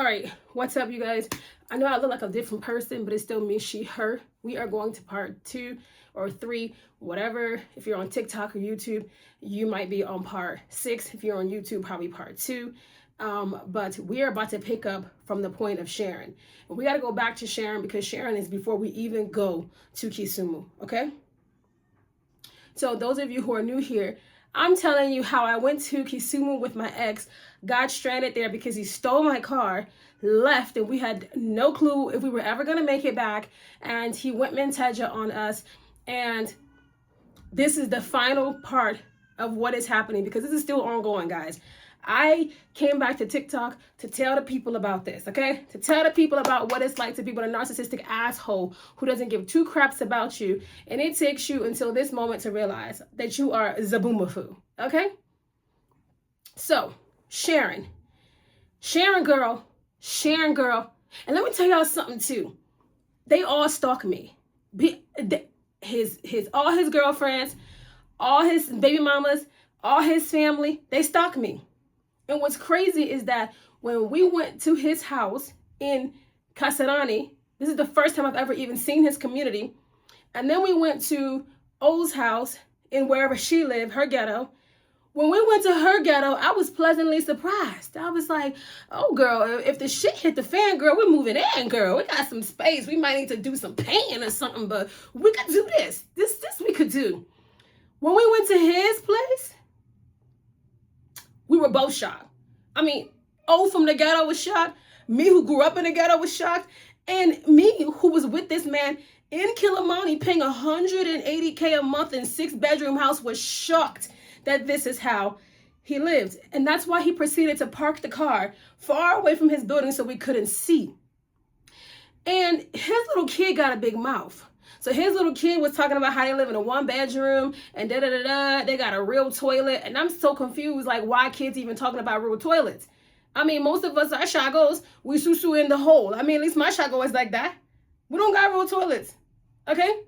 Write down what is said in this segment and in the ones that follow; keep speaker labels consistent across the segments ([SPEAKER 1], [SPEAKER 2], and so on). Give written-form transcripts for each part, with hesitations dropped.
[SPEAKER 1] right, what's up, you guys? I know I look like a different person, but it's still me, she, her. We are going to part 2 or 3, whatever. If you're on TikTok or YouTube, you might be on part 6. If you're on YouTube, probably part 2. But we are about to pick up from the point of Sharon. And we got to go back to Sharon because Sharon is before we even go to Kisumu, okay? So those of you who are new here, I'm telling you how I went to Kisumu with my ex, got stranded there because he stole my car, left, and we had no clue if we were ever going to make it back, and he went Menteja on us. And this is the final part of what is happening because this is still ongoing, guys. I came back to TikTok to tell the people about this, okay? To tell the people about what it's like to be with a narcissistic asshole who doesn't give two craps about you. And it takes you until this moment to realize that you are Zaboomafu, okay? So, Sharon girl. And let me tell y'all something too. They all stalk me. All his girlfriends, all his baby mamas, all his family, they stalk me. And what's crazy is that when we went to his house in Kasarani, this is the first time I've ever even seen his community. And then we went to O's house in wherever she lived, her ghetto. When we went to her ghetto, I was pleasantly surprised. I was like, oh, girl, if the shit hit the fan, girl, we're moving in, girl. We got some space. We might need to do some painting or something, but we could do this. This we could do. When we went to his place, we were both shocked. I mean, O from the ghetto was shocked. Me, who grew up in the ghetto, was shocked. And me, who was with this man in Kilimani paying $180K a month in 6-bedroom house, was shocked that this is how he lived. And that's why he proceeded to park the car far away from his building so we couldn't see. And his little kid got a big mouth. So his little kid was talking about how they live in a 1-bedroom and da-da-da-da. They got a real toilet. And I'm so confused, like, why kids even talking about real toilets? I mean, most of us, our shagos, we susu in the hole. I mean, at least my shago is like that. We don't got real toilets, okay?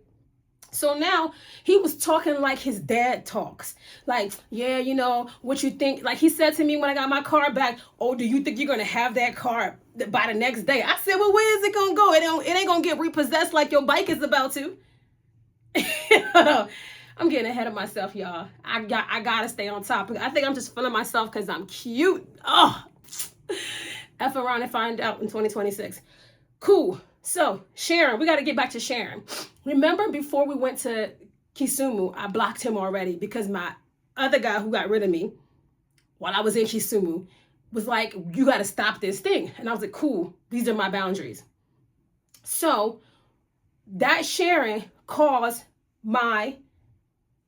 [SPEAKER 1] So now he was talking like his dad talks. Like, yeah, you know, what you think? Like he said to me when I got my car back, oh, do you think you're going to have that car by the next day? I said, well, where is it going to go? It ain't going to get repossessed like your bike is about to. I'm getting ahead of myself, y'all. I got to stay on top. I think I'm just feeling myself because I'm cute. Oh, F around and find out in 2026. Cool. So, Sharon, we got to get back to Sharon. Remember before we went to Kisumu, I blocked him already because my other guy who got rid of me while I was in Kisumu was like, you got to stop this thing. And I was like, cool, these are my boundaries. So that Sharon calls my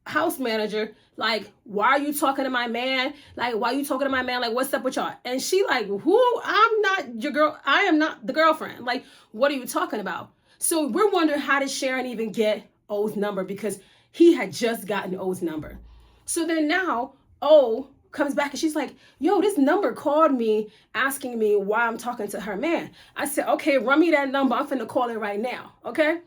[SPEAKER 1] house manager, like, why are you talking to my man? Like, why are you talking to my man? Like, what's up with y'all? And she like, who? I'm not your girl. I am not the girlfriend. Like, what are you talking about? So we're wondering, how did Sharon even get O's number? Because he had just gotten O's number. So then now O comes back and she's like, yo, this number called me asking me why I'm talking to her man. I said, okay, run me that number. I'm finna call it right now. Okay.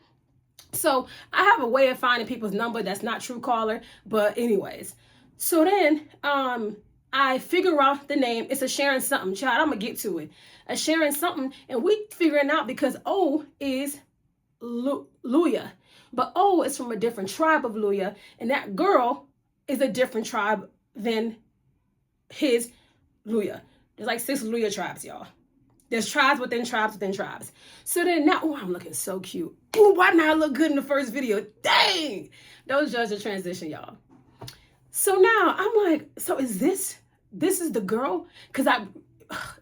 [SPEAKER 1] So I have a way of finding people's number that's not Truecaller, but anyways. So then I figure out the name. It's a Sharon something, child. I'm gonna get to it. A Sharon something, and we figuring out because O is Luya, but O is from a different tribe of Luya, and that girl is a different tribe than his Luya. There's like 6 Luya tribes, y'all. There's tribes within tribes within tribes. So then now, oh, I'm looking so cute. Oh, why didn't I look good in the first video? Dang! That was just a transition, y'all. So now I'm like, so is this is the girl? Because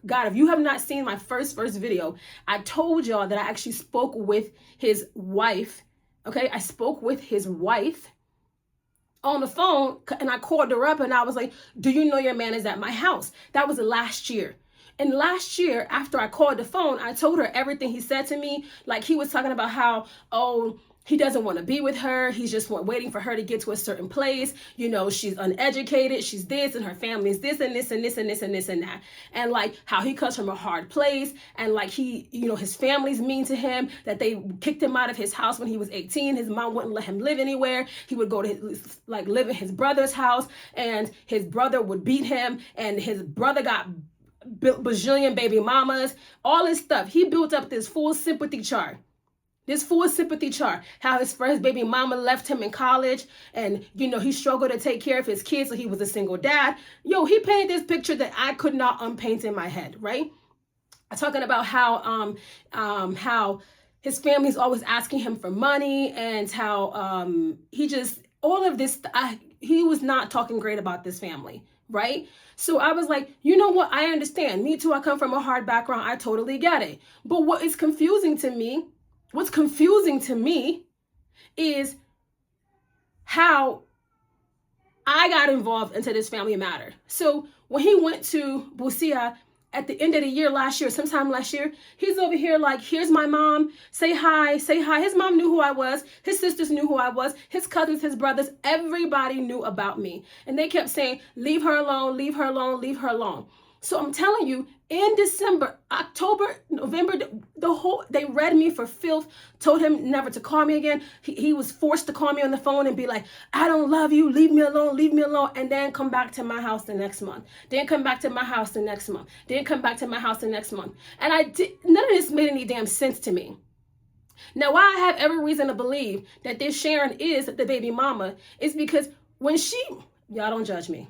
[SPEAKER 1] God, if you have not seen my first video, I told y'all that I actually spoke with his wife. Okay, I spoke with his wife on the phone and I called her up and I was like, do you know your man is at my house? That was last year. And last year, after I called the phone, I told her everything he said to me. Like he was talking about how, oh, he doesn't want to be with her. He's just waiting for her to get to a certain place. You know, she's uneducated. She's this and her family is this and this and this and this and this and that. And like how he comes from a hard place. And like he, you know, his family's mean to him, that they kicked him out of his house when he was 18. His mom wouldn't let him live anywhere. He would go to live in his brother's house and his brother would beat him. And his brother got bajillion baby mamas, all this stuff. He built up this full sympathy chart. How his first baby mama left him in college, and he struggled to take care of his kids, so he was a single dad. He painted this picture that I could not unpaint in my head, right? Talking about how his family's always asking him for money, and how he just, all of this, he was not talking great about this family, right? So I was like, you know what? I understand. Me too. I come from a hard background. I totally get it. But what's confusing to me is how I got involved into this family matter. So when he went to Busia at the end of the year sometime last year, he's over here like, here's my mom, say hi. His mom knew who I was. His sisters knew who I was. His cousins, his brothers, everybody knew about me. And they kept saying, leave her alone, leave her alone, leave her alone. So I'm telling you, in December, October, November, they read me for filth, told him never to call me again. He was forced to call me on the phone and be like, I don't love you, leave me alone, and then come back to my house the next month. Then come back to my house the next month. Then come back to my house the next month. And none of this made any damn sense to me. Now, why I have every reason to believe that this Sharon is the baby mama is because y'all don't judge me.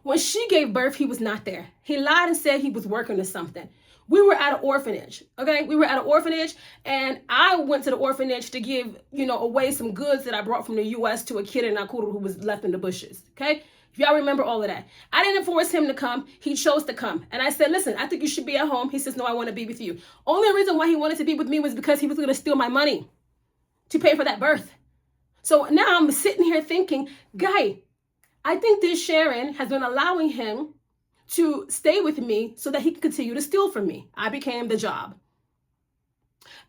[SPEAKER 1] When she gave birth, he was not there. He lied and said he was working or something. We were at an orphanage, okay? We were at an orphanage, and I went to the orphanage to give, away some goods that I brought from the U.S. to a kid in Nakuru who was left in the bushes, okay? If y'all remember all of that. I didn't force him to come. He chose to come. And I said, listen, I think you should be at home. He says, no, I want to be with you. Only reason why he wanted to be with me was because he was going to steal my money to pay for that birth. So now I'm sitting here thinking, guy, I think this Sharon has been allowing him to stay with me so that he can continue to steal from me. I became the job.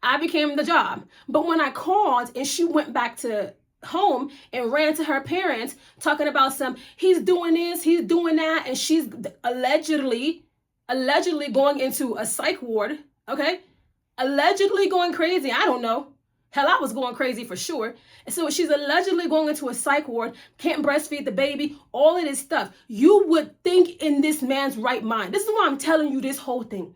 [SPEAKER 1] But when I called and she went back to home and ran to her parents talking about he's doing this, he's doing that, and she's allegedly going into a psych ward, okay? Allegedly going crazy. I don't know. Hell, I was going crazy for sure. And so she's allegedly going into a psych ward, can't breastfeed the baby, all of this stuff. You would think in this man's right mind. This is why I'm telling you this whole thing.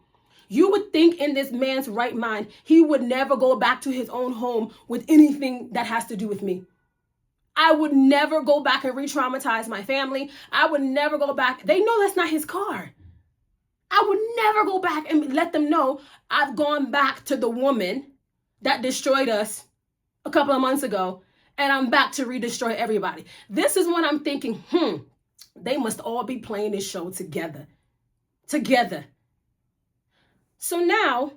[SPEAKER 1] You would think in this man's right mind, he would never go back to his own home with anything that has to do with me. I would never go back and re-traumatize my family. I would never go back. They know that's not his car. I would never go back and let them know I've gone back to the woman that destroyed us a couple of months ago, and I'm back to redestroy everybody. This is when I'm thinking, they must all be playing this show together. So now,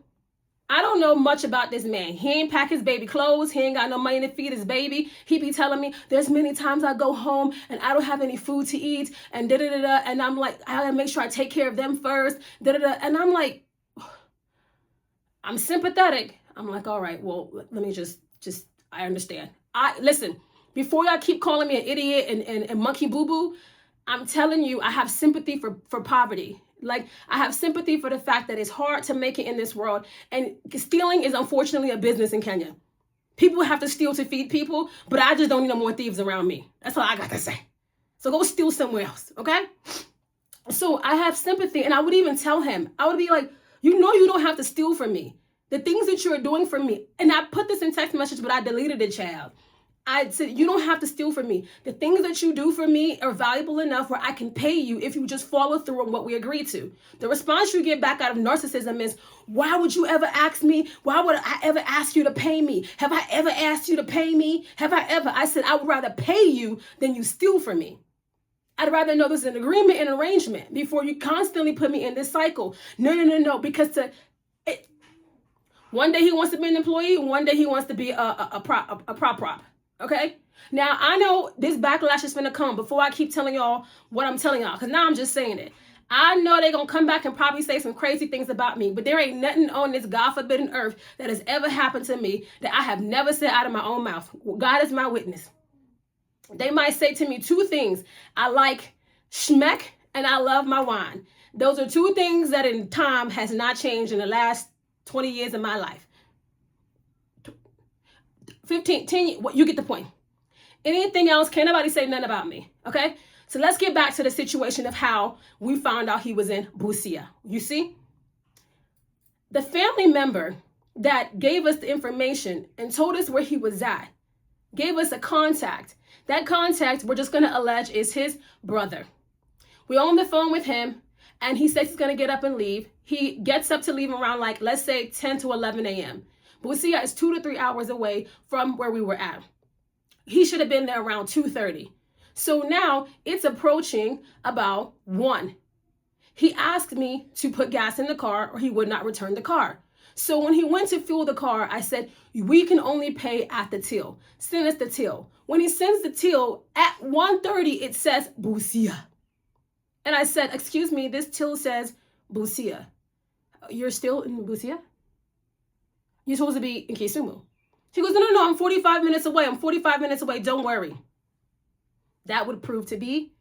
[SPEAKER 1] I don't know much about this man. He ain't pack his baby clothes. He ain't got no money to feed his baby. He be telling me, there's many times I go home and I don't have any food to eat, and da-da-da-da, and I'm like, I gotta make sure I take care of them first, da-da-da, and I'm like, I'm sympathetic. I'm like, all right, well, let me just I understand. Listen, before y'all keep calling me an idiot and monkey boo-boo, I'm telling you, I have sympathy for poverty. Like, I have sympathy for the fact that it's hard to make it in this world. And stealing is unfortunately a business in Kenya. People have to steal to feed people, but I just don't need no more thieves around me. That's all I got to say. So go steal somewhere else, okay? So I have sympathy, and I would even tell him, I would be like, you don't have to steal from me. The things that you're doing for me, and I put this in text message, but I deleted it, child. I said, you don't have to steal from me. The things that you do for me are valuable enough where I can pay you if you just follow through on what we agreed to. The response you get back out of narcissism is, why would you ever ask me? Why would I ever ask you to pay me? Have I ever asked you to pay me? Have I ever? I said, I would rather pay you than you steal from me. I'd rather know there's an agreement and arrangement before you constantly put me in this cycle. No, because one day he wants to be an employee, one day he wants to be a prop. Okay? Now, I know this backlash is going to come before I keep telling y'all what I'm telling y'all, because now I'm just saying it. I know they're going to come back and probably say some crazy things about me, but there ain't nothing on this God-forbidden earth that has ever happened to me that I have never said out of my own mouth. God is my witness. They might say to me two things. I like schmeck and I love my wine. Those are two things that in time has not changed in the last 20 years of my life. 10 years, you get the point. Anything else, can't nobody say nothing about me, okay? So let's get back to the situation of how we found out he was in Busia. You see? The family member that gave us the information and told us where he was at gave us a contact. That contact, we're just going to allege, is his brother. We're on the phone with him, and he says he's going to get up and leave. He gets up to leave around, like, let's say 10 to 11 a.m. Busia is 2 to 3 hours away from where we were at. He should have been there around 2:30. So now it's approaching about 1. He asked me to put gas in the car or he would not return the car. So when he went to fuel the car, I said, we can only pay at the till. Send us the till. When he sends the till at 1:30, it says Busia. And I said, excuse me, this till says Busia. You're still in Busia? You're supposed to be in Kisumu. He goes, no, I'm 45 minutes away. I'm 45 minutes away. Don't worry. That would prove to be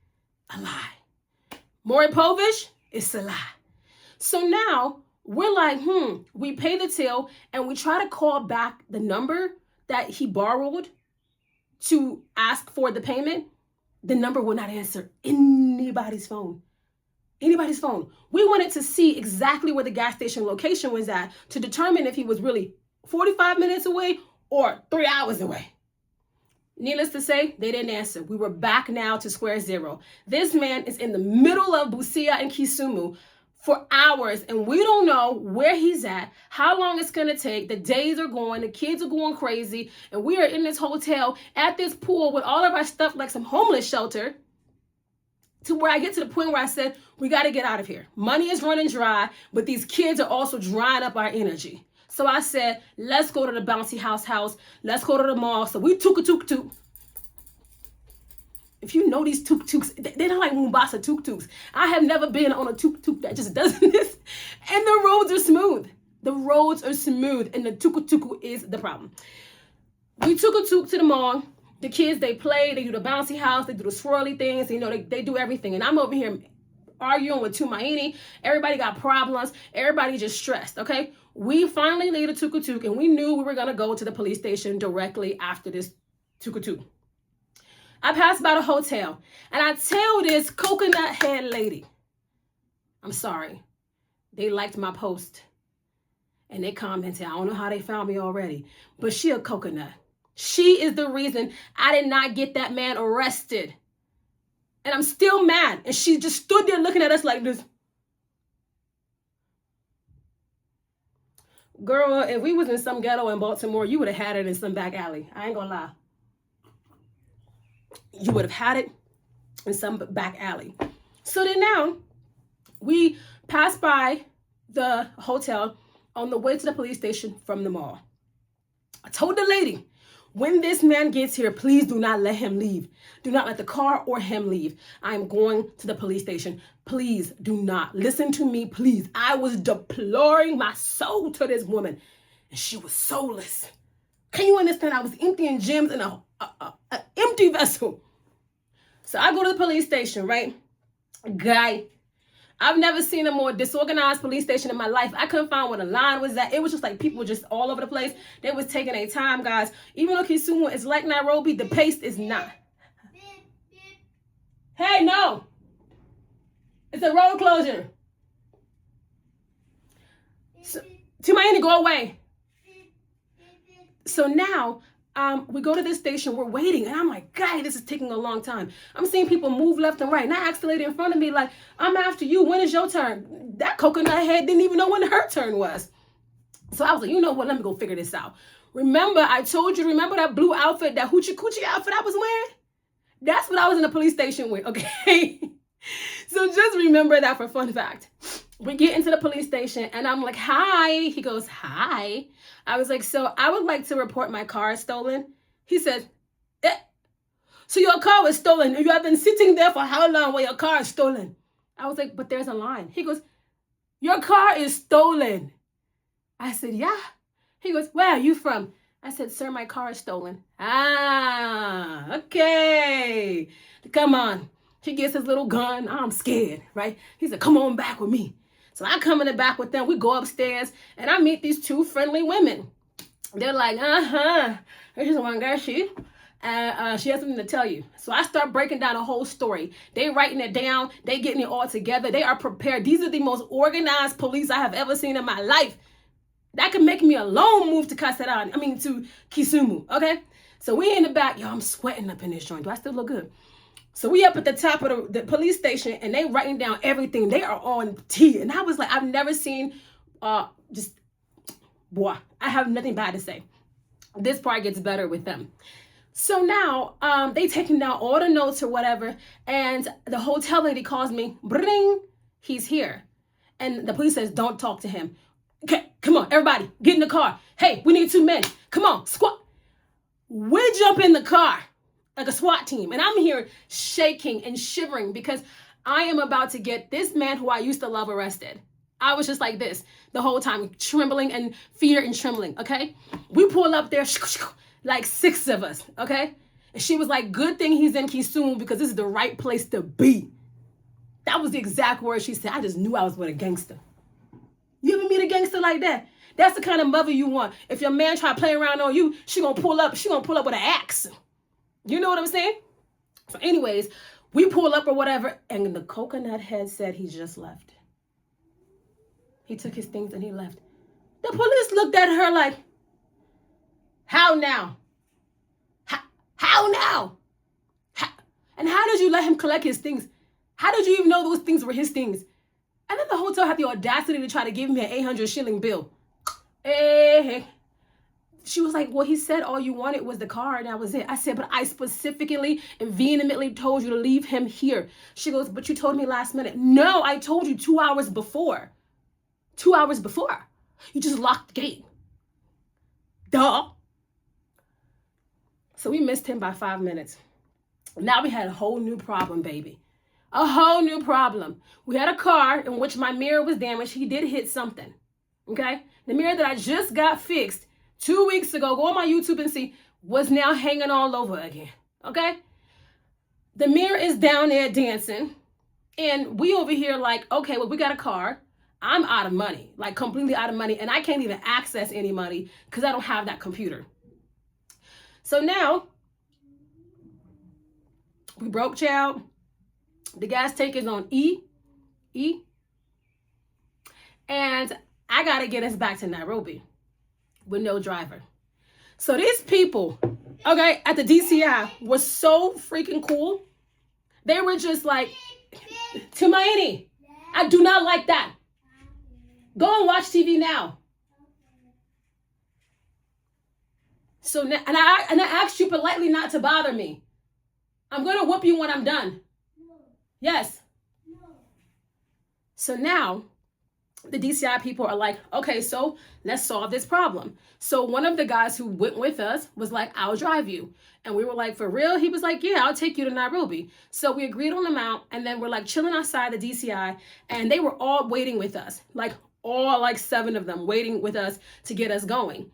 [SPEAKER 1] a lie. Maury Povich, it's a lie. So now we're like, we pay the till and we try to call back the number that he borrowed to ask for the payment. The number will not answer anybody's phone. Anybody's phone. We wanted to see exactly where the gas station location was at to determine if he was really 45 minutes away or 3 hours away. Needless to say, they didn't answer. We were back now to square zero. This man is in the middle of Busia and Kisumu for hours, and we don't know where he's at, how long it's going to take. The days are going, the kids are going crazy, and we are in this hotel at this pool with all of our stuff like some homeless shelter, to where I get to the point where I said, we got to get out of here. Money is running dry, but these kids are also drying up our energy. So I said, let's go to the bouncy house. Let's go to the mall. So we took a tuk-tuk. If you know these tuk-tuks, they're not like Mombasa tuk-tuks. I have never been on a tuk-tuk that just does this. And the roads are smooth. The roads are smooth, and the tuk-tuk is the problem. We took a tuk to the mall. The kids, they play, they do the bouncy house, they do the swirly things, you know, they do everything. And I'm over here arguing with Tumaini. Everybody got problems. Everybody just stressed, okay? We finally laid a tuk-tuk, and we knew we were going to go to the police station directly after this tuk-tuk. I passed by the hotel, and I tell this coconut head lady, I'm sorry, they liked my post, and they commented. I don't know how they found me already, but she a coconut. She is the reason I did not get that man arrested. And I'm still mad. And she just stood there looking at us like this. Girl, if we was in some ghetto in Baltimore, you would have had it in some back alley. I ain't gonna lie. You would have had it in some back alley. So then now, we passed by the hotel on the way to the police station from the mall. I told the lady, when this man gets here, please do not let him leave. Do not let the car or him leave. I am going to the police station. Please do not. Listen to me, please. I was deploring my soul to this woman, and she was soulless. Can you understand? I was emptying gems in an empty vessel. So I go to the police station, right? Guy, I've never seen a more disorganized police station in my life. I couldn't find where the line was at. It was just like people just all over the place. They was taking their time, guys. Even though Kisumu is like Nairobi, the pace is not. Hey, no. It's a road closure. So, Tumaini, go away. So now, we go to this station, we're waiting, and I'm like, God, this is taking a long time. I'm seeing people move left and right, and I asked the lady in front of me, like, I'm after you, when is your turn? That coconut head didn't even know when her turn was. So I was like, you know what, let me go figure this out. Remember, I told you, remember that blue outfit, that hoochie coochie outfit I was wearing? That's what I was in the police station with, okay? So just remember that for fun fact. We get into the police station, and I'm like, hi. He goes, hi. I was like, so I would like to report my car stolen. He says, so your car was stolen. You have been sitting there for how long while your car is stolen? I was like, but there's a line. He goes, your car is stolen. I said, yeah. He goes, where are you from? I said, sir, my car is stolen. Ah, okay. Come on. He gets his little gun. I'm scared, right? He said, come on back with me. So I come in the back with them. We go upstairs, and I meet these two friendly women. They're like, this is one girl, she. and she has something to tell you. So I start breaking down a whole story. They writing it down. They getting it all together. They are prepared. These are the most organized police I have ever seen in my life. That could make me alone move to to Kisumu, okay? So we in the back. Yo, I'm sweating up in this joint. Do I still look good? So we up at the top of the police station, and they writing down everything. They are on T. And I was like, I've never seen, boy, I have nothing bad to say. This part gets better with them. So now they taking down all the notes or whatever, and the hotel lady calls me, bring, he's here. And the police says, don't talk to him. Okay, come on, everybody, get in the car. Hey, we need 2 men. Come on, squat. We jump in the car like a SWAT team. And I'm here shaking and shivering because I am about to get this man who I used to love arrested. I was just like this the whole time, trembling and fear and trembling, okay? We pull up there, like 6 of us, okay? And she was like, good thing he's in Kisumu because this is the right place to be. That was the exact word she said. I just knew I was with a gangster. You ever meet a gangster like that? That's the kind of mother you want. If your man try to play around on you, she gonna pull up with an axe. You know what I'm saying? So anyways, we pull up or whatever, and the coconut head said he just left. He took his things and he left. The police looked at her like, how now? How now? And how did you let him collect his things? How did you even know those things were his things? And then the hotel had the audacity to try to give me an 800 shilling bill. Hey. She was like, well, he said all you wanted was the car and that was it. I said, but I specifically and vehemently told you to leave him here. She goes, but you told me last minute. No, I told you 2 hours before. 2 hours before. You just locked the gate. Duh. So we missed him by 5 minutes. Now we had a whole new problem, baby. A whole new problem. We had a car in which my mirror was damaged. He did hit something. Okay? The mirror that I just got fixed 2 weeks ago, go on my YouTube and see, was now hanging all over again. Okay? The mirror is down there dancing. And we over here like, okay, well, we got a car. I'm out of money, like completely out of money. And I can't even access any money because I don't have that computer. So now, we broke, child. The gas tank is on E. And I got to get us back to Nairobi with no driver. So these people, okay, at the DCI were so freaking cool. They were just like, Tumaini, I do not like that. Go and watch TV now. So now, and I asked you politely not to bother me. I'm going to whoop you when I'm done. Yes. So now the DCI people are like, okay, so let's solve this problem. So one of the guys who went with us was like, I'll drive you. And we were like, for real? He was like, yeah, I'll take you to Nairobi. So we agreed on the amount, and then we're like chilling outside the DCI, and they were all waiting with us, like all like 7 of them waiting with us to get us going.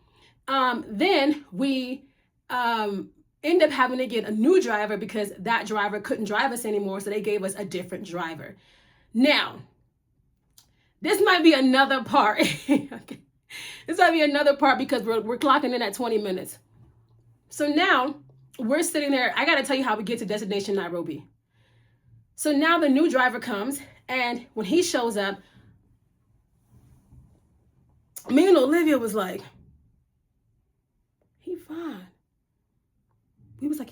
[SPEAKER 1] Then we end up having to get a new driver because that driver couldn't drive us anymore. So they gave us a different driver. Now, this might be another part. Okay. This might be another part because we're clocking in at 20 minutes. So now we're sitting there. I got to tell you how we get to destination Nairobi. So now the new driver comes, and when he shows up, me and Olivia was like, he fine. We was like,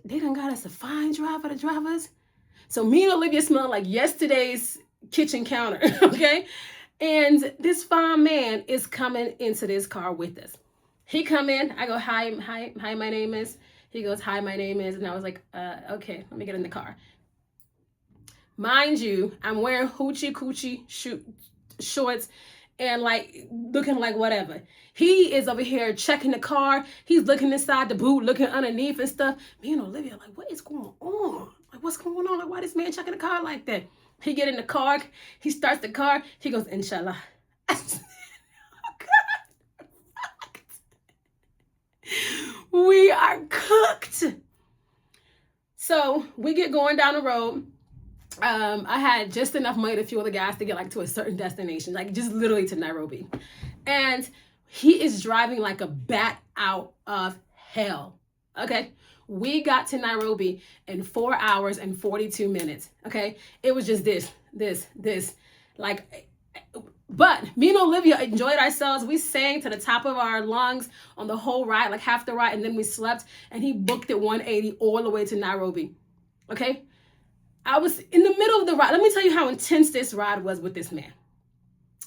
[SPEAKER 1] they done got us a fine driver to drive us. So me and Olivia smelled like yesterday's kitchen counter, okay? And this fine man is coming into this car with us. He come in, I go, hi, my name is. He goes, hi, my name is. And I was like, okay, let me get in the car. Mind you, I'm wearing hoochie coochie shorts and like looking like whatever. He is over here checking the car. He's looking inside the boot, looking underneath and stuff. Me and Olivia like, what is going on? Like, what's going on? Like, why this man checking the car like that? He get in the car. He starts the car. He goes, Inshallah. We are cooked. So we get going down the road. I had just enough money to fuel the gas to get like to a certain destination, like just literally to Nairobi. And he is driving like a bat out of hell. Okay. We got to Nairobi in 4 hours and 42 minutes. Okay. It was just this. Like, but me and Olivia enjoyed ourselves. We sang to the top of our lungs on the whole ride, like half the ride, and then we slept. And he booked it 180 all the way to Nairobi. Okay. I was in the middle of the ride. Let me tell you how intense this ride was with this man.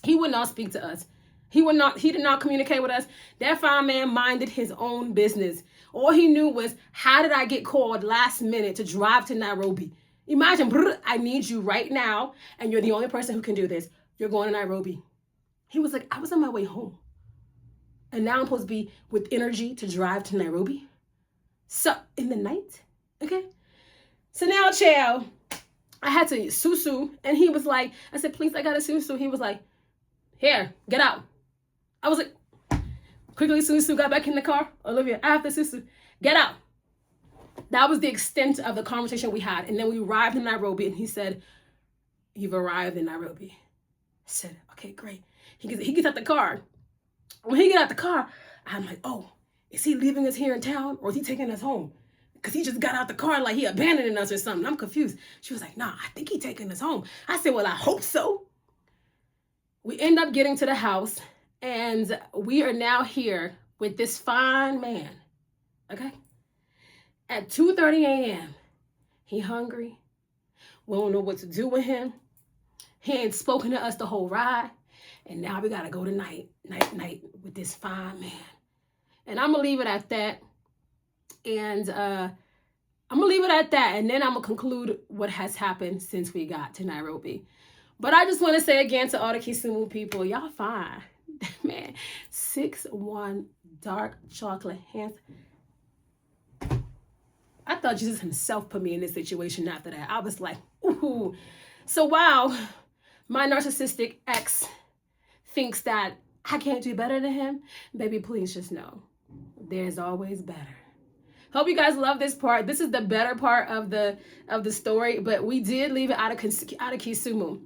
[SPEAKER 1] He would not speak to us. He did not communicate with us. That fine man minded his own business. All he knew was, how did I get called last minute to drive to Nairobi? Imagine, I need you right now, and you're the only person who can do this. You're going to Nairobi. He was like, I was on my way home. And now I'm supposed to be with energy to drive to Nairobi? So, in the night? Okay? So now, child, I had to susu, and he was like, I said, please, I got a susu. He was like, here, get out. I was like, quickly, susu got back in the car. Olivia, I have to susu. Get out. That was the extent of the conversation we had. And then we arrived in Nairobi, and he said, you've arrived in Nairobi. I said, okay, great. He gets out the car. When he get out the car, I'm like, oh, is he leaving us here in town, or is he taking us home? Because he just got out the car like he abandoning us or something. I'm confused. She was like, nah, I think he taking us home. I said, well, I hope so. We end up getting to the house, and we are now here with this fine man, okay? At 2:30 a.m., he hungry. We don't know what to do with him. He ain't spoken to us the whole ride, and now we got to go to night with this fine man. And I'm going to leave it at that, and I'm going to leave it at that, and then I'm going to conclude what has happened since we got to Nairobi. But I just want to say again to all the Kisumu people, y'all fine. Man, 6'1", dark chocolate hands. I thought Jesus himself put me in this situation after that. I was like, ooh. So wow, my narcissistic ex thinks that I can't do better than him. Baby, please just know, there's always better. Hope you guys love this part. This is the better part of the story, but we did leave it out of Kisumu.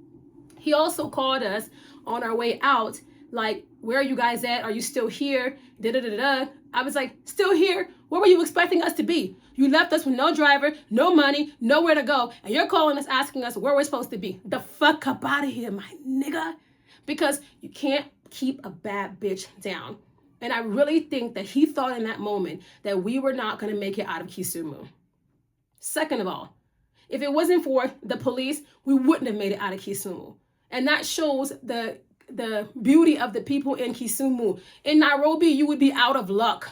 [SPEAKER 1] He also called us on our way out, like, where are you guys at? Are you still here? Da-da-da-da. I was like, still here? Where were you expecting us to be? You left us with no driver, no money, nowhere to go, and you're calling us asking us where we're supposed to be. The fuck up out of here, my nigga. Because you can't keep a bad bitch down. And I really think that he thought in that moment that we were not going to make it out of Kisumu. Second of all, if it wasn't for the police, we wouldn't have made it out of Kisumu. And that shows the beauty of the people in Kisumu. In Nairobi, you would be out of luck.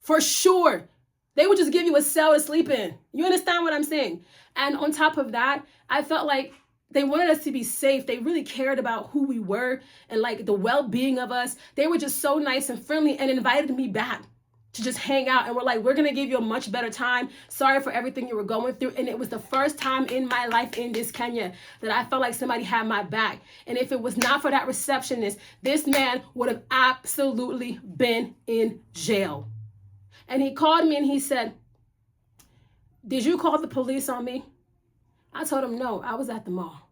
[SPEAKER 1] For sure. They would just give you a cell to sleep in. You understand what I'm saying? And on top of that, I felt like they wanted us to be safe. They really cared about who we were and like the well-being of us. They were just so nice and friendly and invited me back to just hang out. And we're like, we're going to give you a much better time. Sorry for everything you were going through. And it was the first time in my life in this Kenya that I felt like somebody had my back. And if it was not for that receptionist, this man would have absolutely been in jail. And he called me and he said, did you call the police on me? I told him, no, I was at the mall.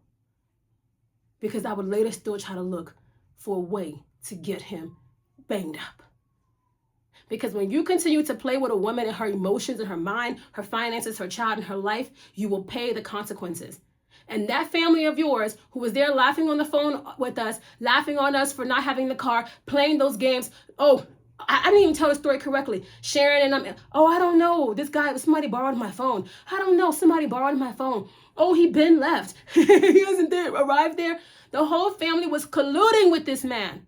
[SPEAKER 1] Because I would later still try to look for a way to get him banged up. Because when you continue to play with a woman and her emotions and her mind, her finances, her child, and her life, you will pay the consequences. And that family of yours who was there laughing on the phone with us, laughing on us for not having the car, playing those games. Oh, I didn't even tell the story correctly. Sharon and I don't know. This guy, somebody borrowed my phone. I don't know. Somebody borrowed my phone. Oh, he been left. He wasn't there, arrived there. The whole family was colluding with this man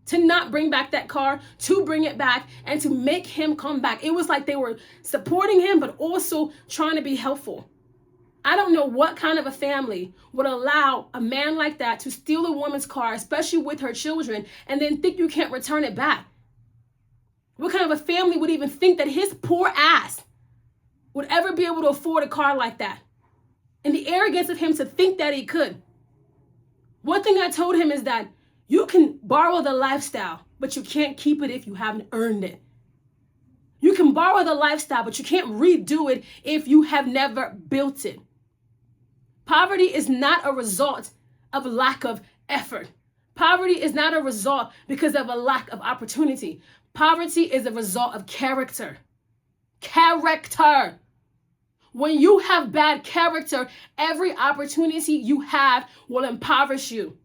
[SPEAKER 1] to not bring back that car, to bring it back, and to make him come back. It was like they were supporting him, but also trying to be helpful. I don't know what kind of a family would allow a man like that to steal a woman's car, especially with her children, and then think you can't return it back. What kind of a family would even think that his poor ass would ever be able to afford a car like that? And the arrogance of him to think that he could. One thing I told him is that you can borrow the lifestyle, but you can't keep it if you haven't earned it. You can borrow the lifestyle, but you can't redo it if you have never built it. Poverty is not a result of lack of effort. Poverty is not a result because of a lack of opportunity. Poverty is a result of character. Character. When you have bad character, every opportunity you have will impoverish you.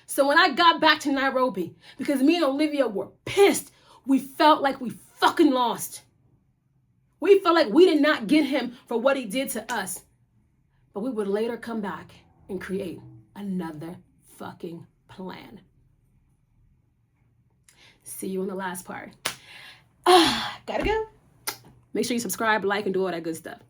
[SPEAKER 1] So when I got back to Nairobi, because me and Olivia were pissed, we felt like we fucking lost. We felt like we did not get him for what he did to us. But we would later come back and create another fucking plan. See you in the last part. Gotta go. Make sure you subscribe, like, and do all that good stuff.